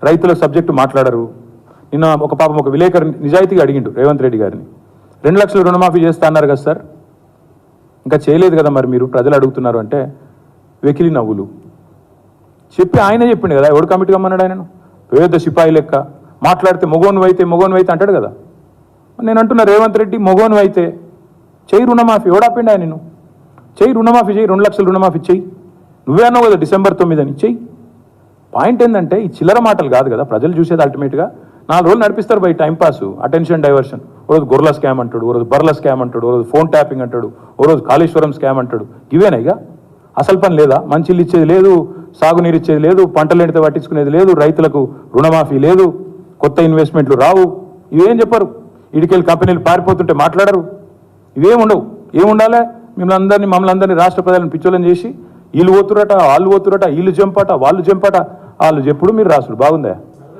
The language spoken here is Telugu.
రైతుల సబ్జెక్టు మాట్లాడరు. నిన్న ఒక పాపం ఒక విలేకరు నిజాయితీగా అడిగిండు రేవంత్ రెడ్డి గారిని, 2 లక్షల రుణమాఫీ చేస్తా అన్నారు కదా సార్, ఇంకా చేయలేదు కదా మరి మీరు ప్రజలు అడుగుతున్నారు అంటే వెకిలి నవ్వులు. చెప్పి ఆయనే చెప్పిండు కదా, ఎవడు కమిటీ కమ్మన్నాడు ఆయనను? పేద సిపాయి లెక్క మాట్లాడితే మొగోను అయితే అంటాడు కదా. నేను అంటున్నా రేవంత్ రెడ్డి మొగోను అయితే చెయ్యి రుణమాఫీ, ఎవడాపిండి ఆయన నిన్ను? చెయ్యి రుణమాఫీ, చెయ్యి 2 లక్షల రుణమాఫీ చెయ్యి. నువ్వే అన్నావు కదా December 9 అని, చెయ్యి. పాయింట్ ఏంటంటే ఈ చిల్లర మాటలు కాదు కదా ప్రజలు చూసేది. అల్టిమేట్గా 4 రోజులు నడిపిస్తారు బై టైంపాస్, అటెన్షన్ డైవర్షన్. ఓ రోజు గొర్రెల స్కామ్ అంటాడు, ఓ రోజు బర్రెల స్కామ్ అంటాడు, ఓ రోజు ఫోన్ ట్యాపింగ్ అంటాడు, ఓ రోజు కాళేశ్వరం స్కామ్ అంటాడు. ఇవేనా ఇక అసలు పని లేదా? మంచి ఇల్లు ఇచ్చేది లేదు, సాగునీరు ఇచ్చేది లేదు, పంటలు ఎండితే పట్టించుకునేది లేదు, రైతులకు రుణమాఫీ లేదు, కొత్త ఇన్వెస్ట్మెంట్లు రావు. ఇవేం చెప్పరు. ఇడికెళ్ళి కంపెనీలు పారిపోతుంటే మాట్లాడరు. ఇవేం ఉండవు. ఏముండాలి? మమ్మల్ని అందరినీ రాష్ట్ర ప్రజలను పిచ్చోళ్ళని చేసి వీళ్ళు పోతురట, వాళ్ళు పోతురట, వీళ్ళు జంపట, వాళ్ళు జంపట, వాళ్ళు చెప్పుడు మీరు రాసుడు. బాగుందా?